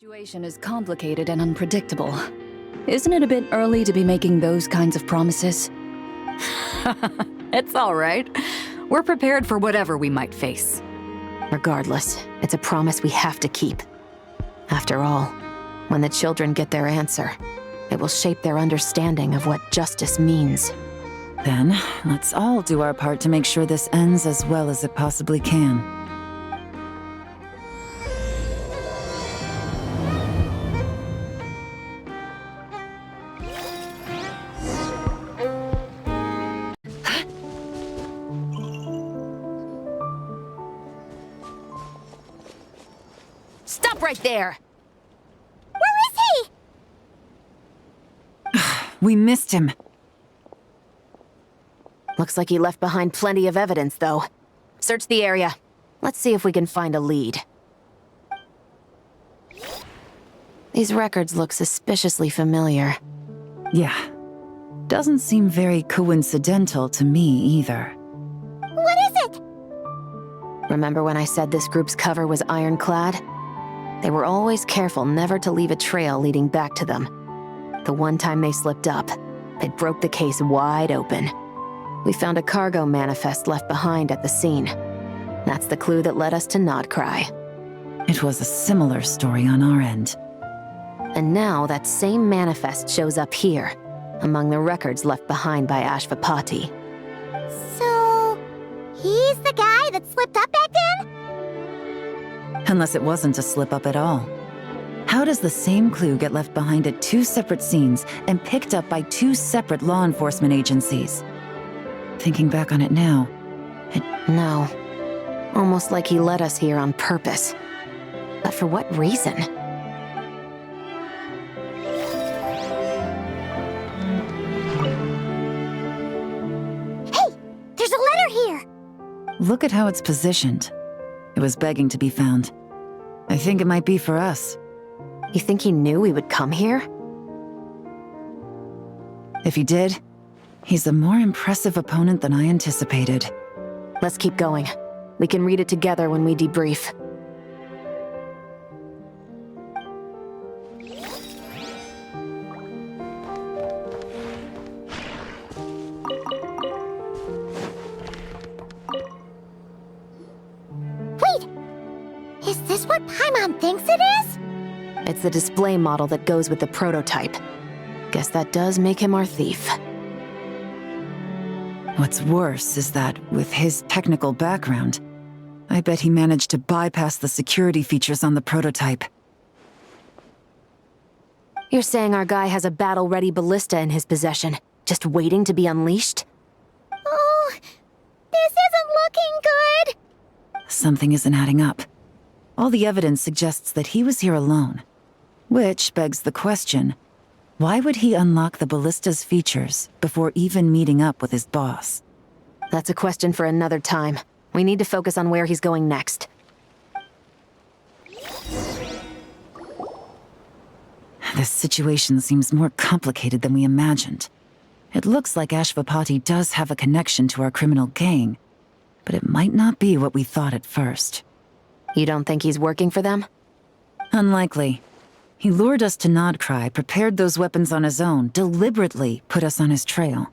Situation is complicated and unpredictable. Isn't it a bit early to be making those kinds of promises? It's all right. We're prepared for whatever we might face. Regardless, it's a promise we have to keep. After all, when the children get their answer, it will shape their understanding of what justice means. Then, let's all do our part to make sure this ends as well as it possibly can. Stop right there! Where is he? We missed him. Looks like he left behind plenty of evidence, though. Search the area. Let's see if we can find a lead. These records look suspiciously familiar. Yeah. Doesn't seem very coincidental to me either. What is it? Remember when I said this group's cover was ironclad? They were always careful never to leave a trail leading back to them. The one time they slipped up, it broke the case wide open. We found a cargo manifest left behind at the scene. That's the clue that led us to Nodcry. It was a similar story on our end. And now that same manifest shows up here, among the records left behind by Ashvapati. So, he's the guy that slipped up back then? Unless it wasn't a slip-up at all. How does the same clue get left behind at two separate scenes and picked up by two separate law enforcement agencies? Thinking back on it now, No. Almost like he led us here on purpose. But for what reason? Hey! There's a letter here! Look at how it's positioned. It was begging to be found. I think it might be for us. You think he knew we would come here? If he did, he's a more impressive opponent than I anticipated. Let's keep going. We can read it together when we debrief. Wait! Is this what Paimon thinks it is? It's the display model that goes with the prototype. Guess that does make him our thief. What's worse is that, with his technical background, I bet he managed to bypass the security features on the prototype. You're saying our guy has a battle-ready ballista in his possession, just waiting to be unleashed? Oh, this isn't looking good! Something isn't adding up. All the evidence suggests that he was here alone. Which begs the question, why would he unlock the ballista's features before even meeting up with his boss? That's a question for another time. We need to focus on where he's going next. This situation seems more complicated than we imagined. It looks like Ashvapati does have a connection to our criminal gang, but it might not be what we thought at first. You don't think he's working for them? Unlikely. He lured us to Nodcry, prepared those weapons on his own, deliberately put us on his trail.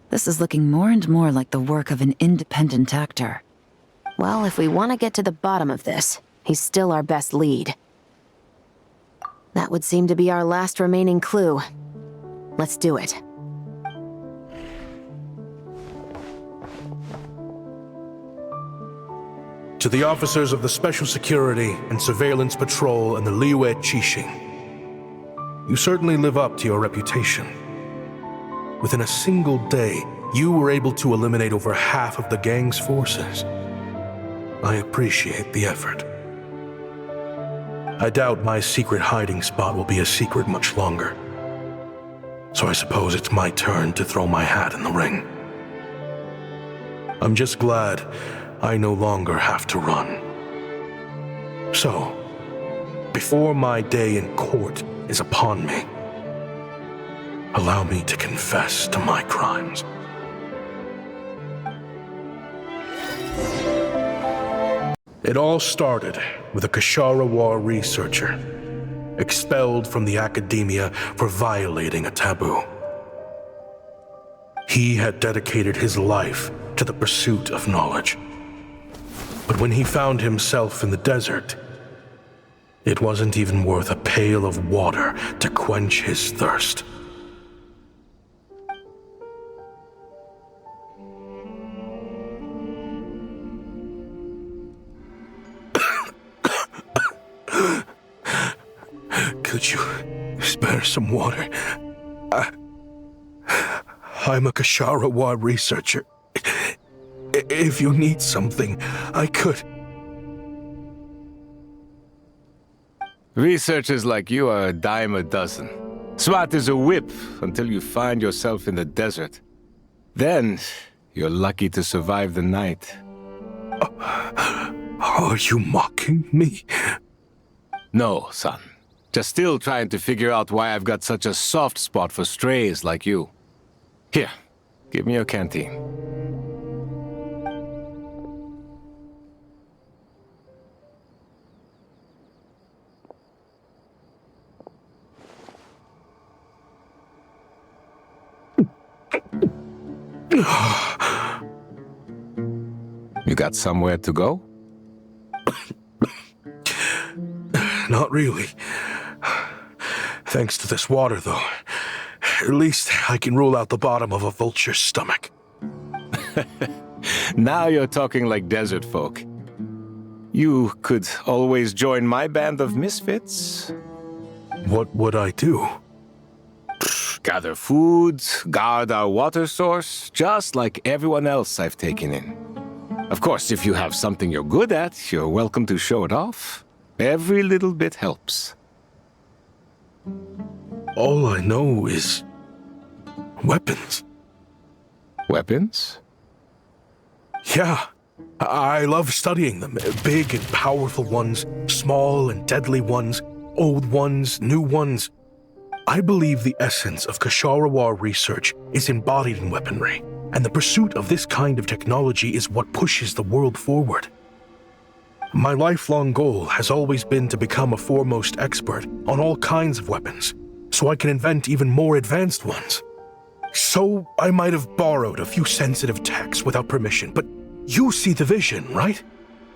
This is looking more and more like the work of an independent actor. Well, if we want to get to the bottom of this, he's still our best lead. That would seem to be our last remaining clue. Let's do it. To the officers of the Special Security and Surveillance Patrol and the Liyue Qixing, you certainly live up to your reputation. Within a single day, you were able to eliminate over half of the gang's forces. I appreciate the effort. I doubt my secret hiding spot will be a secret much longer. So I suppose it's my turn to throw my hat in the ring. I'm just glad I no longer have to run. So, before my day in court is upon me, allow me to confess to my crimes. It all started with a Kashara War researcher, expelled from the academia for violating a taboo. He had dedicated his life to the pursuit of knowledge. But when he found himself in the desert, it wasn't even worth a pail of water to quench his thirst. Could you spare some water? I'm a Kashara War researcher. If you need something, I could. Researchers like you are a dime a dozen. Smart as a whip until you find yourself in the desert. Then, you're lucky to survive the night. Are you mocking me? No, son. Just still trying to figure out why I've got such a soft spot for strays like you. Here, give me your canteen. You got somewhere to go? Not really. Thanks to this water, though. At least I can rule out the bottom of a vulture's stomach. Now you're talking like desert folk. You could always join my band of misfits. What would I do? Gather food, guard our water source, just like everyone else I've taken in. Of course, if you have something you're good at, you're welcome to show it off. Every little bit helps. All I know is weapons. Weapons? Yeah, I love studying them. Big and powerful ones, small and deadly ones, old ones, new ones. I believe the essence of Kashara War research is embodied in weaponry, and the pursuit of this kind of technology is what pushes the world forward. My lifelong goal has always been to become a foremost expert on all kinds of weapons, so I can invent even more advanced ones. So I might have borrowed a few sensitive techs without permission, but you see the vision, right?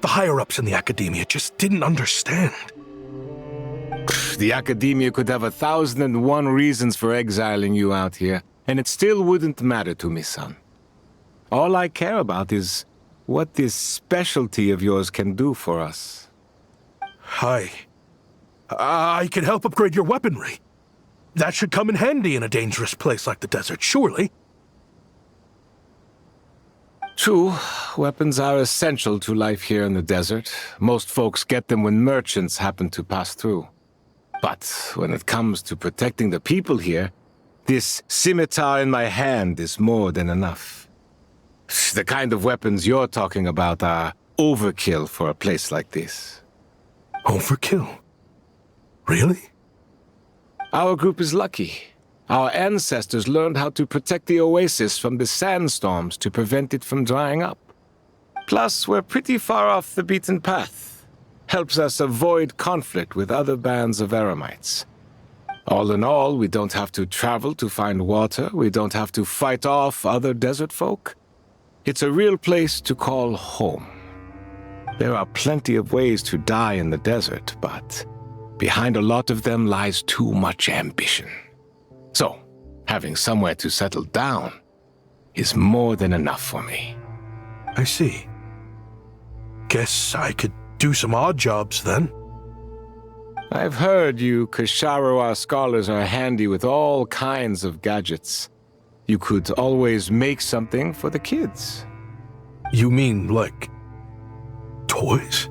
The higher-ups in the academia just didn't understand. The academia could have 1,001 reasons for exiling you out here, and it still wouldn't matter to me, son. All I care about is what this specialty of yours can do for us. I can help upgrade your weaponry. That should come in handy in a dangerous place like the desert, surely. True, weapons are essential to life here in the desert. Most folks get them when merchants happen to pass through. But when it comes to protecting the people here, this scimitar in my hand is more than enough. The kind of weapons you're talking about are overkill for a place like this. Overkill? Really? Our group is lucky. Our ancestors learned how to protect the oasis from the sandstorms to prevent it from drying up. Plus, we're pretty far off the beaten path. Helps us avoid conflict with other bands of Eremites. All in all, we don't have to travel to find water. We don't have to fight off other desert folk. It's a real place to call home. There are plenty of ways to die in the desert, but behind a lot of them lies too much ambition. So, having somewhere to settle down is more than enough for me. I see. Guess I could do some odd jobs then. I've heard you Kashara scholars are handy with all kinds of gadgets. You could always make something for the kids. You mean like toys?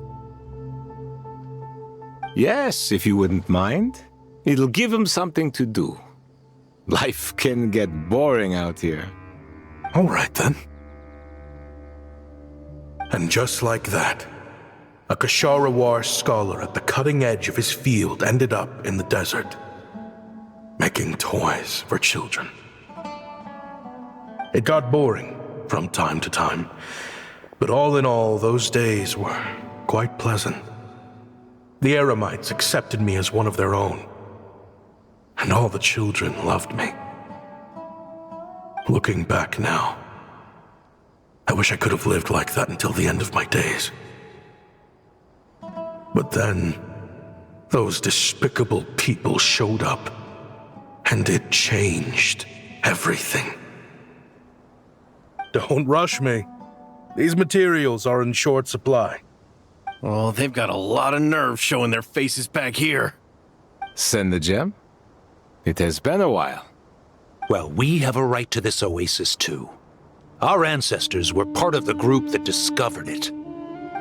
Yes, if you wouldn't mind. It'll give them something to do. Life can get boring out here. All right then. And just like that, a Kashara War scholar at the cutting edge of his field ended up in the desert, making toys for children. It got boring from time to time, but all in all, those days were quite pleasant. The Eremites accepted me as one of their own, and all the children loved me. Looking back now, I wish I could have lived like that until the end of my days. But then, those despicable people showed up, and it changed everything. Don't rush me. These materials are in short supply. Oh, they've got a lot of nerve showing their faces back here. Send the gem? It has been a while. Well, we have a right to this oasis too. Our ancestors were part of the group that discovered it.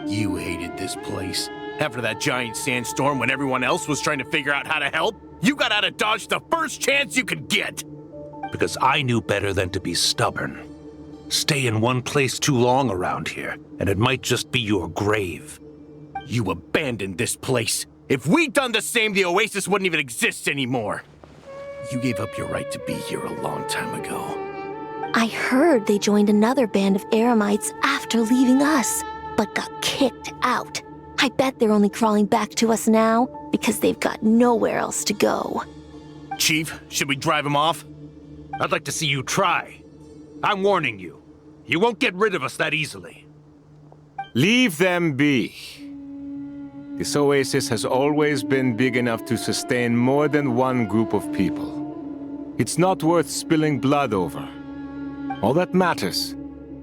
You hated this place. After that giant sandstorm when everyone else was trying to figure out how to help, you got out of Dodge the first chance you could get. Because I knew better than to be stubborn. Stay in one place too long around here, and it might just be your grave. You abandoned this place. If we'd done the same, the oasis wouldn't even exist anymore. You gave up your right to be here a long time ago. I heard they joined another band of Eremites after leaving us, but got kicked out. I bet they're only crawling back to us now because they've got nowhere else to go. Chief, should we drive him off? I'd like to see you try. I'm warning you. You won't get rid of us that easily. Leave them be. This oasis has always been big enough to sustain more than one group of people. It's not worth spilling blood over. All that matters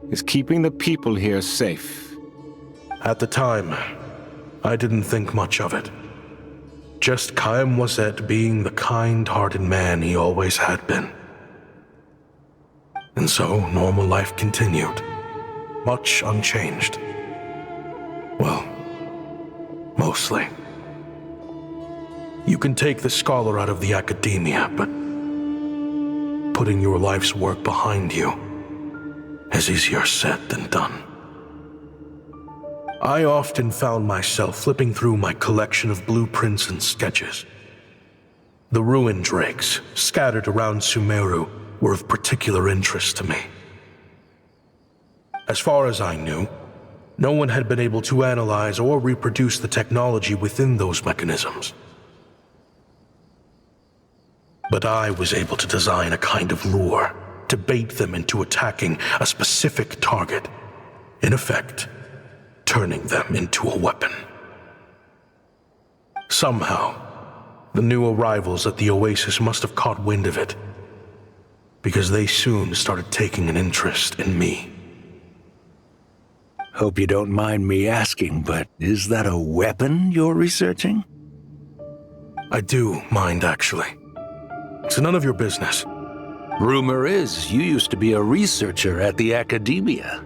is keeping the people here safe. At the time, I didn't think much of it. Just Chaim Wazet being the kind-hearted man he always had been. And so, normal life continued, much unchanged. Well, mostly. You can take the scholar out of the academia, but putting your life's work behind you is easier said than done. I often found myself flipping through my collection of blueprints and sketches. The ruin drakes scattered around Sumeru were of particular interest to me. As far as I knew, no one had been able to analyze or reproduce the technology within those mechanisms. But I was able to design a kind of lure to bait them into attacking a specific target, in effect, turning them into a weapon. Somehow, the new arrivals at the oasis must have caught wind of it, because they soon started taking an interest in me. Hope you don't mind me asking, but is that a weapon you're researching? I do mind, actually. It's none of your business. Rumor is you used to be a researcher at the academia.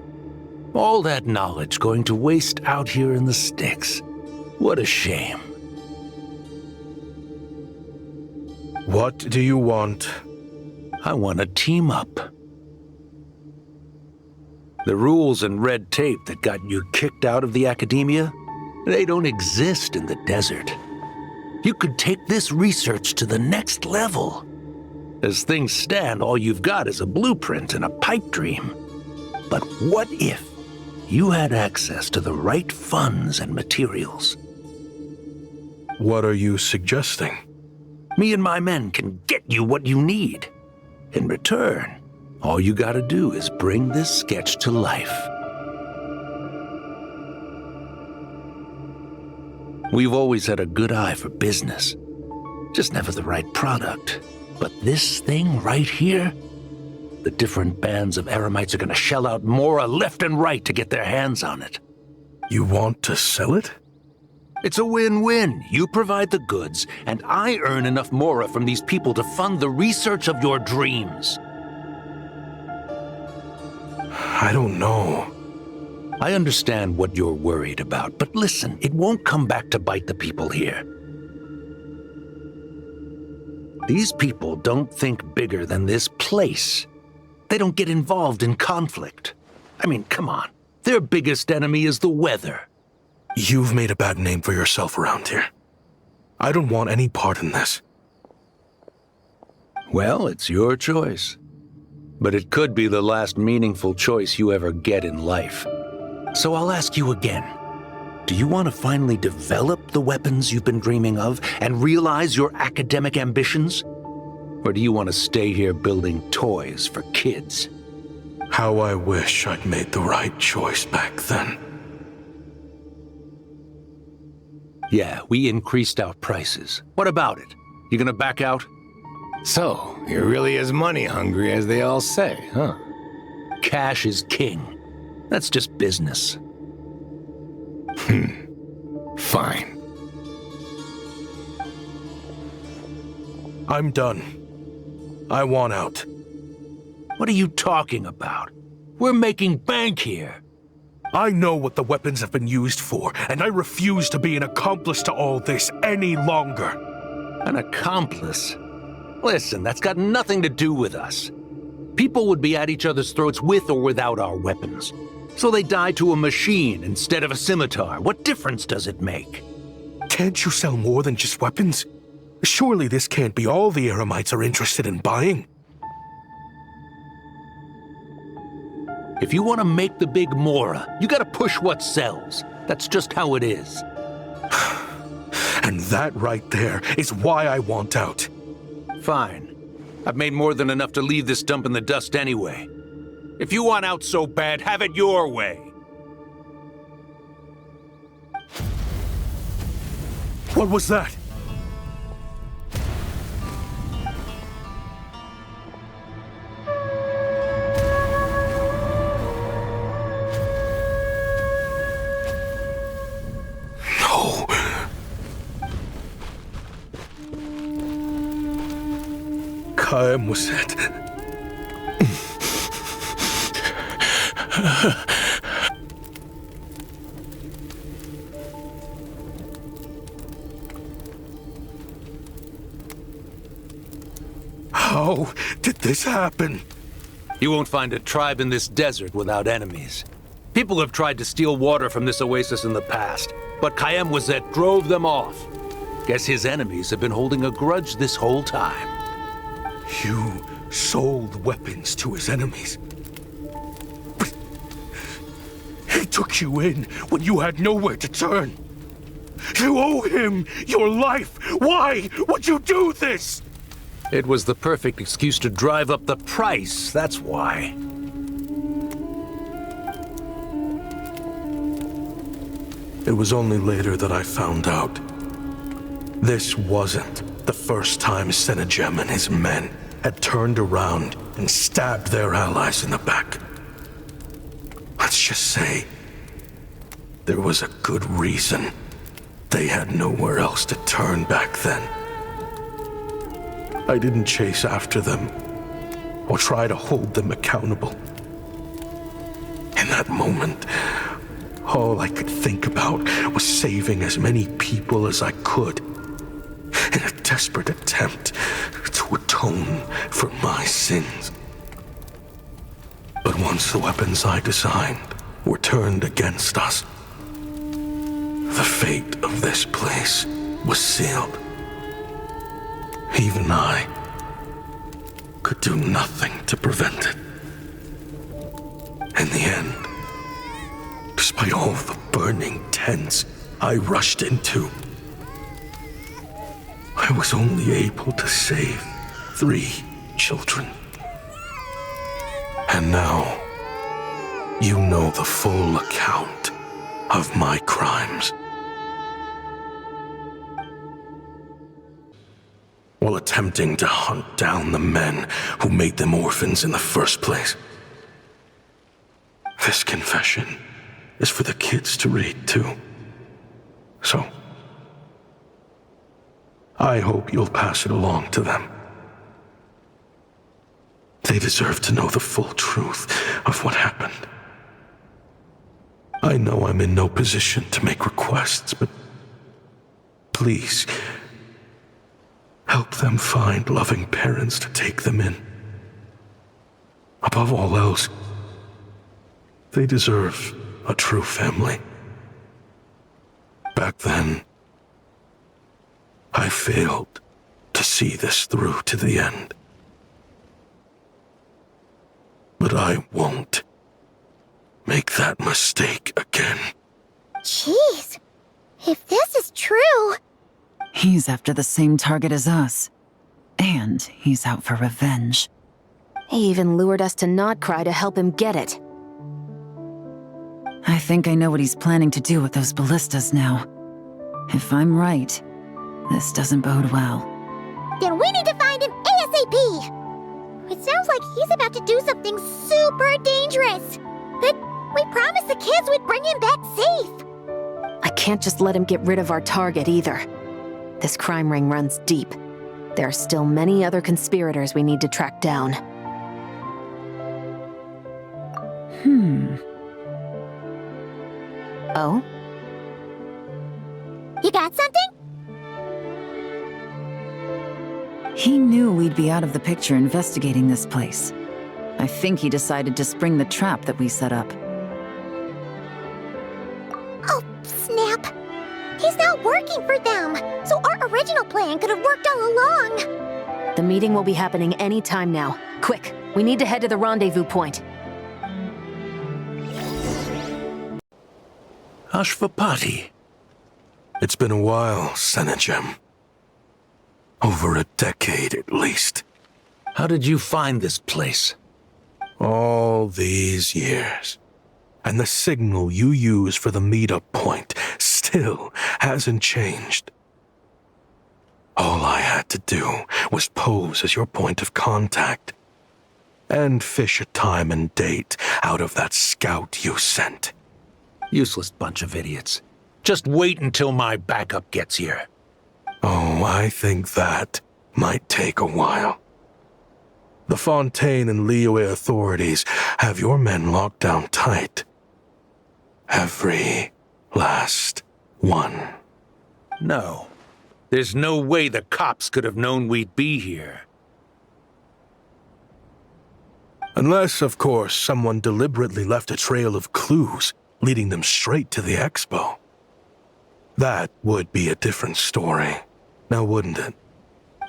All that knowledge going to waste out here in the sticks. What a shame. What do you want? I want to team up. The rules and red tape that got you kicked out of the academia, they don't exist in the desert. You could take this research to the next level. As things stand, all you've got is a blueprint and a pipe dream. But what if you had access to the right funds and materials? What are you suggesting? Me and my men can get you what you need. In return, all you gotta do is bring this sketch to life. We've always had a good eye for business, just never the right product. But this thing right here, the different bands of Eremites are gonna shell out Mora left and right to get their hands on it. You want to sell it? It's a win-win. You provide the goods, and I earn enough Mora from these people to fund the research of your dreams. I don't know. I understand what you're worried about, but listen, it won't come back to bite the people here. These people don't think bigger than this place. They don't get involved in conflict. I mean, come on. Their biggest enemy is the weather. You've made a bad name for yourself around here. I don't want any part in this. Well, it's your choice. But it could be the last meaningful choice you ever get in life. So I'll ask you again. Do you want to finally develop the weapons you've been dreaming of and realize your academic ambitions? Or do you want to stay here building toys for kids? How I wish I'd made the right choice back then. Yeah, we increased our prices. What about it? You gonna back out? So, you're really as money hungry as they all say, huh? Cash is king. That's just business. Fine. I'm done. I want out. What are you talking about? We're making bank here. I know what the weapons have been used for, and I refuse to be an accomplice to all this any longer. An accomplice? Listen, that's got nothing to do with us. People would be at each other's throats with or without our weapons. So they die to a machine instead of a scimitar. What difference does it make? Can't you sell more than just weapons? Surely this can't be all the Eremites are interested in buying. If you want to make the big Mora, you gotta push what sells. That's just how it is. And that right there is why I want out. Fine. I've made more than enough to leave this dump in the dust anyway. If you want out so bad, have it your way. What was that? No. Kaem was it. How did this happen? You won't find a tribe in this desert without enemies. People have tried to steal water from this oasis in the past, but Kaem Wazet drove them off. Guess his enemies have been holding a grudge this whole time. You sold weapons to his enemies. But he took you in when you had nowhere to turn. You owe him your life. Why would you do this? It was the perfect excuse to drive up the price, that's why. It was only later that I found out. This wasn't the first time Senegem and his men had turned around and stabbed their allies in the back. Let's just say there was a good reason they had nowhere else to turn back then. I didn't chase after them or try to hold them accountable. In that moment, all I could think about was saving as many people as I could in a desperate attempt to atone for my sins. But once the weapons I designed were turned against us, the fate of this place was sealed. Even I could do nothing to prevent it. In the end, despite all the burning tents I rushed into, I was only able to save 3 children. And now, you know the full account of my crimes. While attempting to hunt down the men who made them orphans in the first place. This confession is for the kids to read too. So, I hope you'll pass it along to them. They deserve to know the full truth of what happened. I know I'm in no position to make requests, but please, help them find loving parents to take them in. Above all else, they deserve a true family. Back then, I failed to see this through to the end. But I won't make that mistake again. Jeez. If this is true... He's after the same target as us. And he's out for revenge. He even lured us to Notcry to help him get it. I think I know what he's planning to do with those ballistas now. If I'm right, this doesn't bode well. Then we need to find him ASAP! It sounds like he's about to do something super dangerous. But we promised the kids we'd bring him back safe. I can't just let him get rid of our target either. This crime ring runs deep. There are still many other conspirators we need to track down. Oh? You got something? He knew we'd be out of the picture investigating this place. I think he decided to spring the trap that we set up. Oh, snap. He's not working for them, so our original plan could have worked all along. The meeting will be happening any time now. Quick, we need to head to the rendezvous point. Ashvapati. It's been a while, Senegem. Over a decade at least. How did you find this place? All these years. And the signal you use for the meetup point still hasn't changed. All I had to do was pose as your point of contact. And fish a time and date out of that scout you sent. Useless bunch of idiots. Just wait until my backup gets here. Oh, I think that might take a while. The Fontaine and Liyue authorities have your men locked down tight. Every last one. No. There's no way the cops could have known we'd be here. Unless, of course, someone deliberately left a trail of clues, leading them straight to the expo. That would be a different story, now wouldn't it?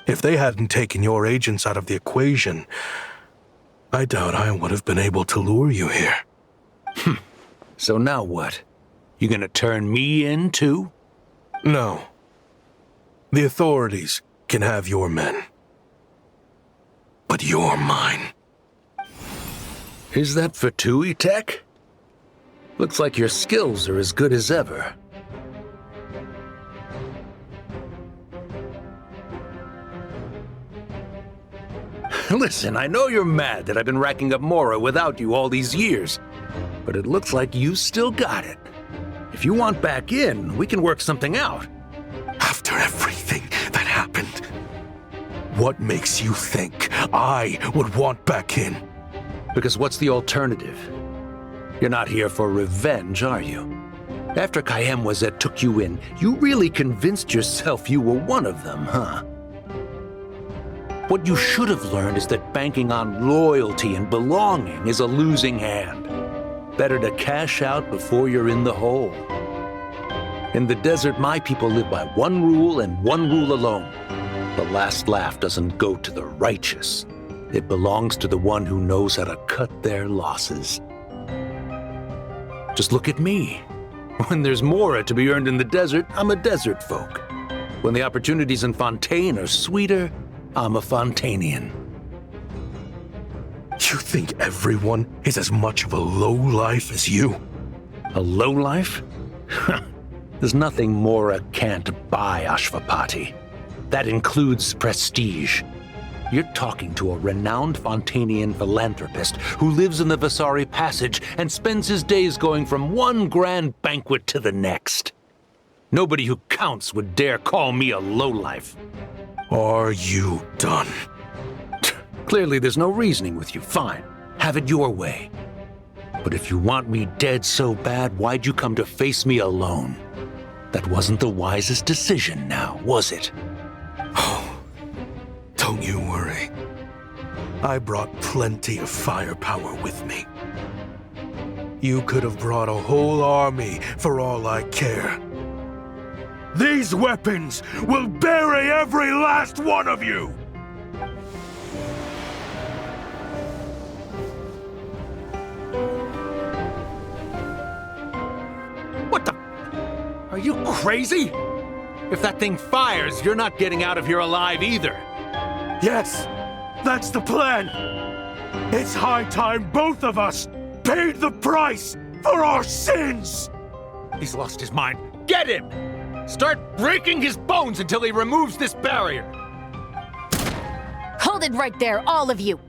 If they hadn't taken your agents out of the equation, I doubt I would have been able to lure you here. So now what? You gonna turn me in, too? No. The authorities can have your men. But you're mine. Is that for Tui Tech? Looks like your skills are as good as ever. Listen, I know you're mad that I've been racking up Mora without you all these years, but it looks like you still got it. If you want back in, we can work something out. After everything that happened, what makes you think I would want back in? Because what's the alternative? You're not here for revenge, are you? After Kayemwazet took you in, you really convinced yourself you were one of them, huh? What you should have learned is that banking on loyalty and belonging is a losing hand. Better to cash out before you're in the hole. In the desert, my people live by one rule and one rule alone. The last laugh doesn't go to the righteous. It belongs to the one who knows how to cut their losses. Just look at me. When there's Mora to be earned in the desert, I'm a desert folk. When the opportunities in Fontaine are sweeter, I'm a Fontanian. You think everyone is as much of a lowlife as you? A lowlife? There's nothing Mora can't buy, Ashvapati. That includes prestige. You're talking to a renowned Fontanian philanthropist who lives in the Vasari Passage and spends his days going from one grand banquet to the next. Nobody who counts would dare call me a lowlife. Are you done? Clearly there's no reasoning with you. Fine. Have it your way. But if you want me dead so bad, why'd you come to face me alone? That wasn't the wisest decision now, was it? Oh, don't you worry. I brought plenty of firepower with me. You could have brought a whole army for all I care. These weapons will bury every last one of you! What the? Are you crazy? If that thing fires, you're not getting out of here alive either. Yes, that's the plan. It's high time both of us paid the price for our sins. He's lost his mind. Get him! Start breaking his bones until he removes this barrier. Hold it right there, all of you!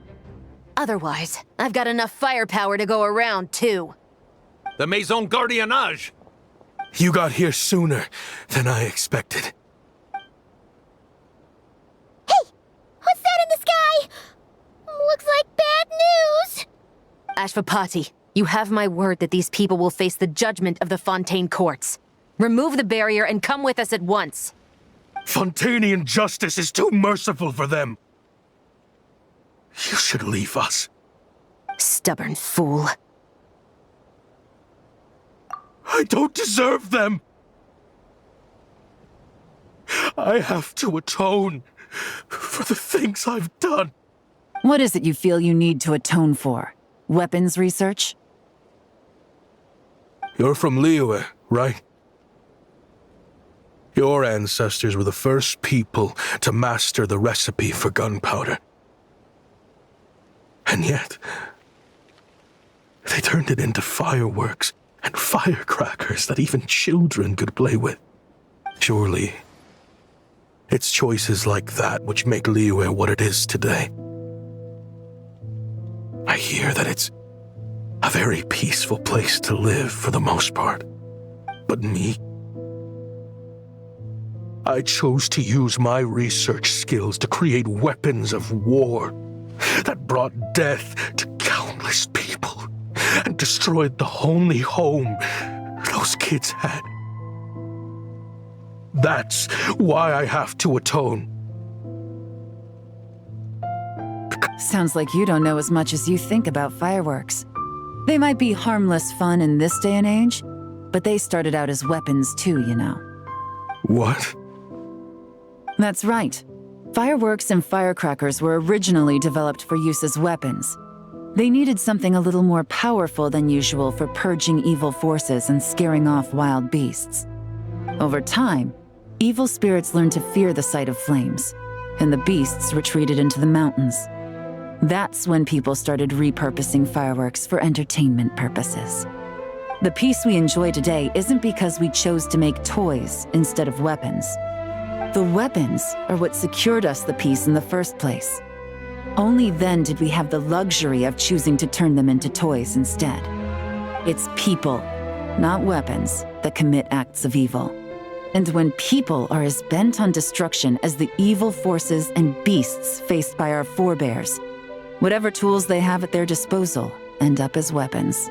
Otherwise, I've got enough firepower to go around, too. The Maison Gardiennage. You got here sooner than I expected. Hey! What's that in the sky? Looks like bad news! Ashvapati, you have my word that these people will face the judgment of the Fontaine courts. Remove the barrier and come with us at once. Fontanian justice is too merciful for them. You should leave us. Stubborn fool. I don't deserve them. I have to atone for the things I've done. What is it you feel you need to atone for? Weapons research? You're from Liyue, right? Your ancestors were the first people to master the recipe for gunpowder. And yet, they turned it into fireworks and firecrackers that even children could play with. Surely, it's choices like that which make Liyue what it is today. I hear that it's a very peaceful place to live for the most part. But me? I chose to use my research skills to create weapons of war that brought death to countless people and destroyed the only home those kids had. That's why I have to atone. Sounds like you don't know as much as you think about fireworks. They might be harmless fun in this day and age, but they started out as weapons too, you know. What? That's right. Fireworks and firecrackers were originally developed for use as weapons. They needed something a little more powerful than usual for purging evil forces and scaring off wild beasts. Over time, evil spirits learned to fear the sight of flames, and the beasts retreated into the mountains. That's when people started repurposing fireworks for entertainment purposes. The peace we enjoy today isn't because we chose to make toys instead of weapons. The weapons are what secured us the peace in the first place. Only then did we have the luxury of choosing to turn them into toys instead. It's people, not weapons, that commit acts of evil. And when people are as bent on destruction as the evil forces and beasts faced by our forebears, whatever tools they have at their disposal end up as weapons.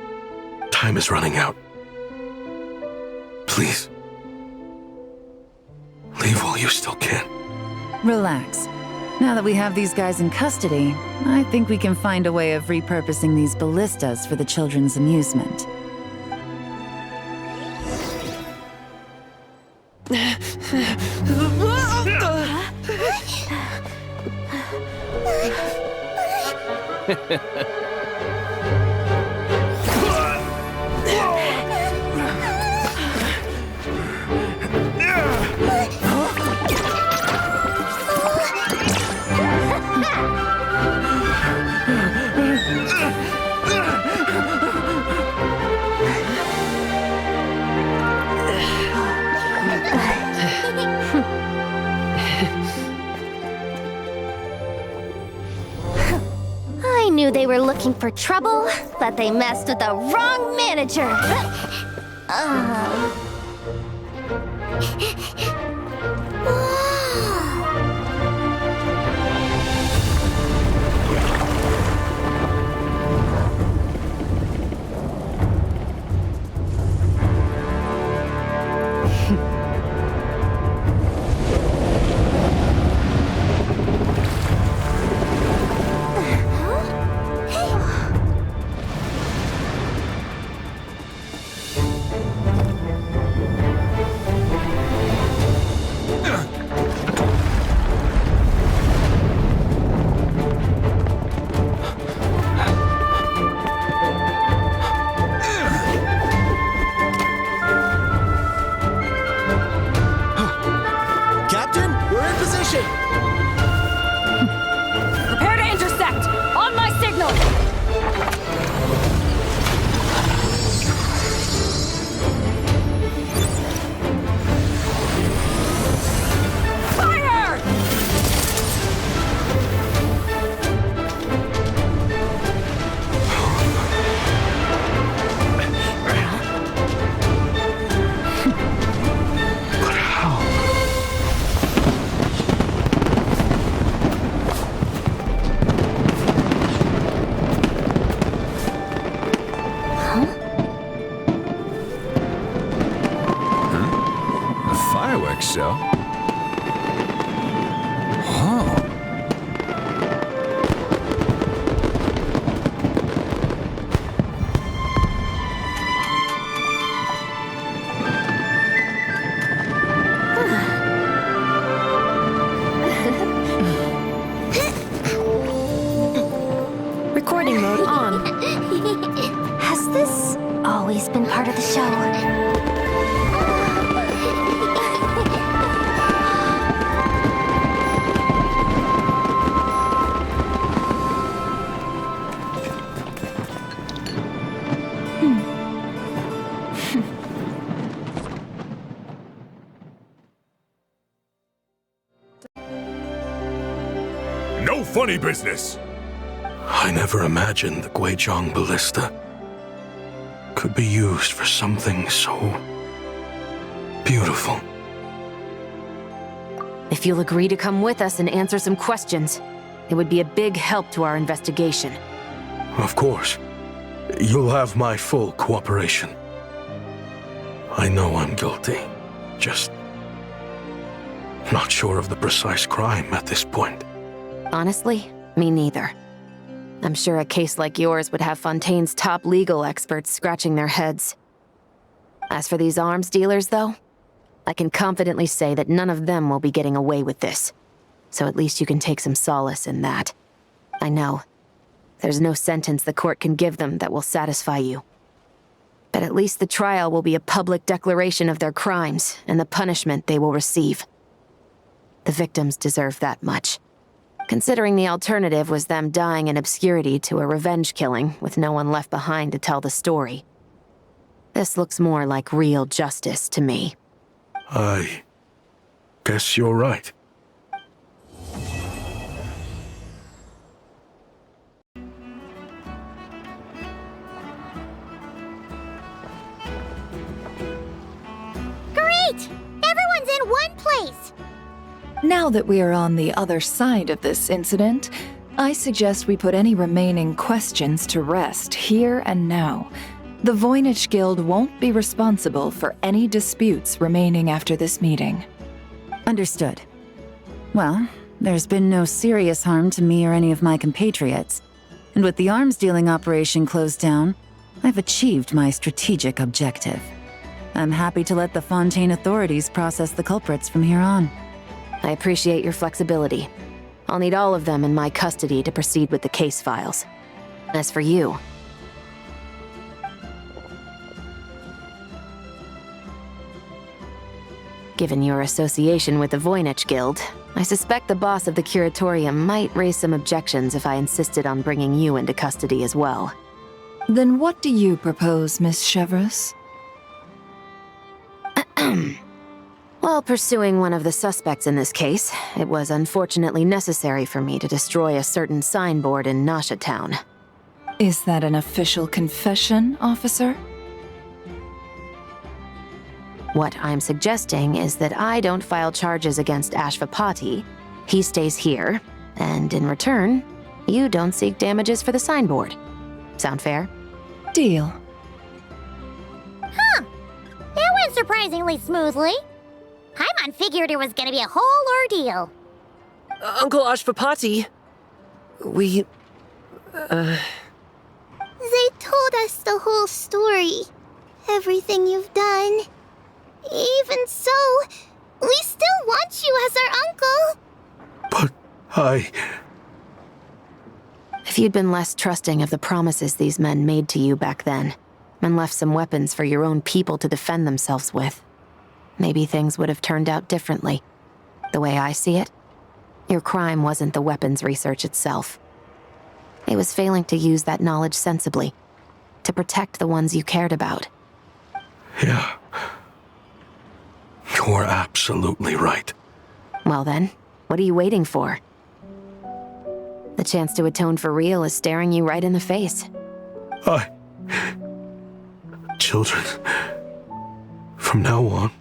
Time is running out. Please. Leave while you still can. Relax. Now that we have these guys in custody, I think we can find a way of repurposing these ballistas for the children's amusement. I knew they were looking for trouble, but they messed with the wrong manager. so. Huh. Recording mode on. Has this always been part of the show? No funny business! I never imagined the Guizhong ballista could be used for something so beautiful. If you'll agree to come with us and answer some questions, it would be a big help to our investigation. Of course. You'll have my full cooperation. I know I'm guilty. Just not sure of the precise crime at this point. Honestly, me neither. I'm sure a case like yours would have Fontaine's top legal experts scratching their heads. As for these arms dealers, though, I can confidently say that none of them will be getting away with this. So at least you can take some solace in that. I know. There's no sentence the court can give them that will satisfy you. But at least the trial will be a public declaration of their crimes and the punishment they will receive. The victims deserve that much. Considering the alternative was them dying in obscurity to a revenge killing with no one left behind to tell the story. This looks more like real justice to me. I guess you're right. Great! Everyone's in one place! Now that we are on the other side of this incident, I suggest we put any remaining questions to rest here and now. The Voynich Guild won't be responsible for any disputes remaining after this meeting. Understood. Well, there's been no serious harm to me or any of my compatriots. And with the arms dealing operation closed down, I've achieved my strategic objective. I'm happy to let the Fontaine authorities process the culprits from here on. I appreciate your flexibility. I'll need all of them in my custody to proceed with the case files. As for you... Given your association with the Voynich Guild, I suspect the boss of the Curatorium might raise some objections if I insisted on bringing you into custody as well. Then what do you propose, Miss Chevreuse? While pursuing one of the suspects in this case, it was unfortunately necessary for me to destroy a certain signboard in Nasha Town. Is that an official confession, officer? What I'm suggesting is that I don't file charges against Ashvapati, he stays here, and in return, you don't seek damages for the signboard. Sound fair? Deal. Huh. That went surprisingly smoothly. Paimon figured it was gonna be a whole ordeal. Uncle Ashvapati, we... They told us the whole story. Everything you've done. Even so, we still want you as our uncle. But If you'd been less trusting of the promises these men made to you back then, and left some weapons for your own people to defend themselves with, maybe things would have turned out differently. The way I see it, your crime wasn't the weapons research itself. It was failing to use that knowledge sensibly, to protect the ones you cared about. Yeah. You're absolutely right. Well then, what are you waiting for? The chance to atone for real is staring you right in the face. Children, from now on,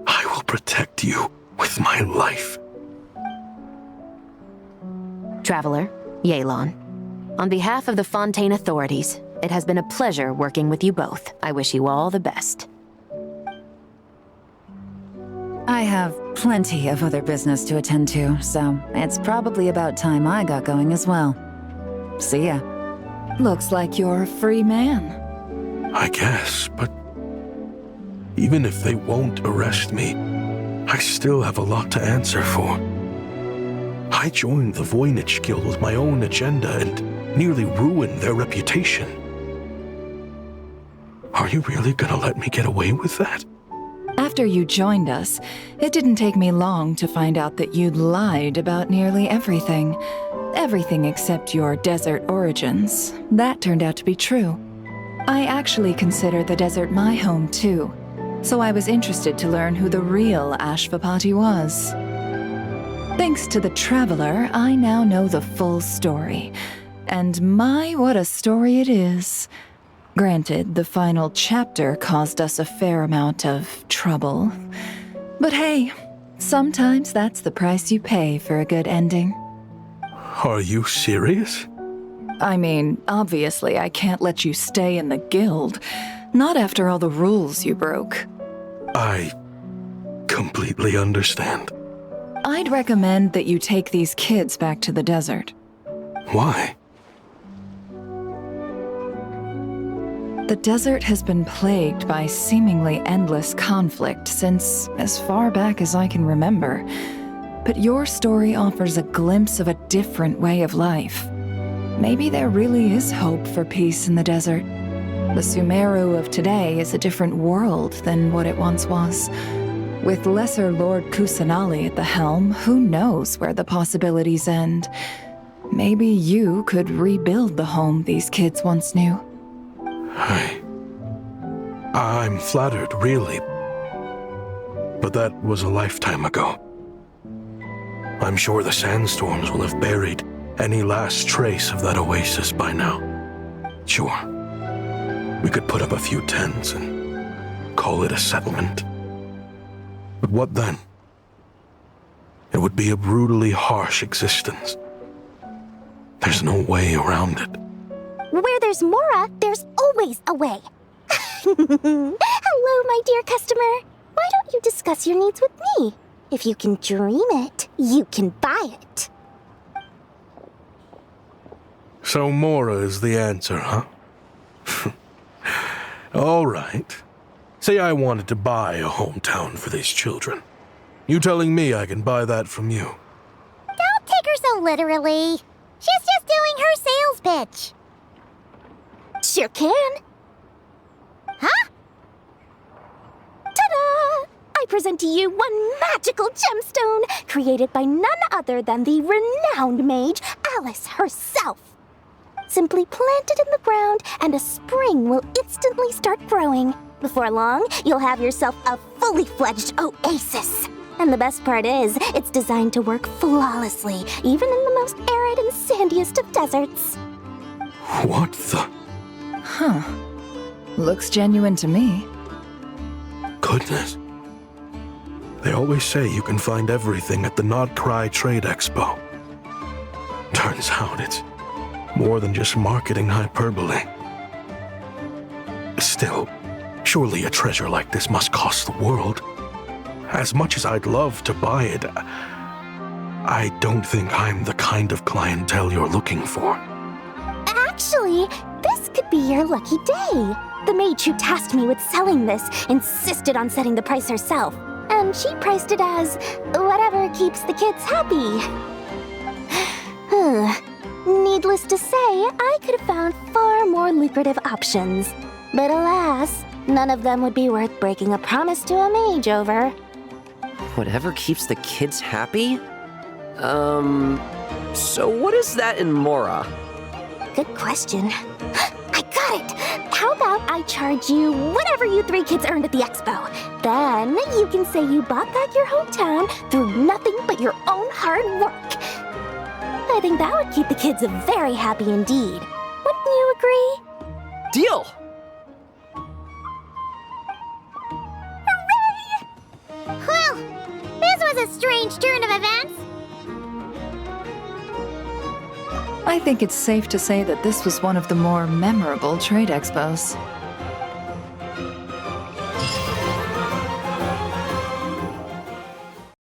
I will protect you with my life. Traveler, Yelan, on behalf of the Fontaine authorities, it has been a pleasure working with you both. I wish you all the best. I have plenty of other business to attend to, so it's probably about time I got going as well. See ya. Looks like you're a free man. I guess, but even if they won't arrest me, I still have a lot to answer for. I joined the Voynich Guild with my own agenda and nearly ruined their reputation. Are you really gonna let me get away with that? After you joined us, it didn't take me long to find out that you'd lied about nearly everything. Everything except your desert origins. That turned out to be true. I actually consider the desert my home too, so I was interested to learn who the real Ashvapati was. Thanks to the Traveler, I now know the full story. And my, what a story it is. Granted, the final chapter caused us a fair amount of trouble. But hey, sometimes that's the price you pay for a good ending. Are you serious? I mean, obviously I can't let you stay in the guild. Not after all the rules you broke. I completely understand. I'd recommend that you take these kids back to the desert. Why? The desert has been plagued by seemingly endless conflict since as far back as I can remember. But your story offers a glimpse of a different way of life. Maybe there really is hope for peace in the desert. The Sumeru of today is a different world than what it once was. With Lesser Lord Kusanali at the helm, who knows where the possibilities end? Maybe you could rebuild the home these kids once knew. I'm flattered, really. But that was a lifetime ago. I'm sure the sandstorms will have buried any last trace of that oasis by now. Sure, we could put up a few tents and call it a settlement. But what then? It would be a brutally harsh existence. There's no way around it. Where there's Mora, there's always a way. Hello, my dear customer. Why don't you discuss your needs with me? If you can dream it, you can buy it. So Mora is the answer, huh? All right. Say I wanted to buy a hometown for these children. You telling me I can buy that from you? Don't take her so literally. She's just doing her sales pitch. Sure can. Huh? Ta-da! I present to you one magical gemstone created by none other than the renowned mage Alice herself. Simply plant it in the ground and a spring will instantly start growing. Before long, you'll have yourself a fully fledged oasis. And the best part is, it's designed to work flawlessly, even in the most arid and sandiest of deserts. What the? Huh. Looks genuine to me. Goodness. They always say you can find everything at the Not Cry Trade Expo. Turns out it's more than just marketing hyperbole. Still, surely a treasure like this must cost the world. As much as I'd love to buy it, I don't think I'm the kind of clientele you're looking for. Actually, this could be your lucky day. The mage who tasked me with selling this insisted on setting the price herself, and she priced it as whatever keeps the kids happy. Needless to say, I could have found far more lucrative options. But alas, none of them would be worth breaking a promise to a mage over. Whatever keeps the kids happy? So what is that in Mora? Good question. I got it! How about I charge you whatever you three kids earned at the expo? Then you can say you bought back your hometown through nothing but your own hard work. I think that would keep the kids very happy indeed. Wouldn't you agree? Deal! Hooray! Well, this was a strange turn of events. I think it's safe to say that this was one of the more memorable trade expos.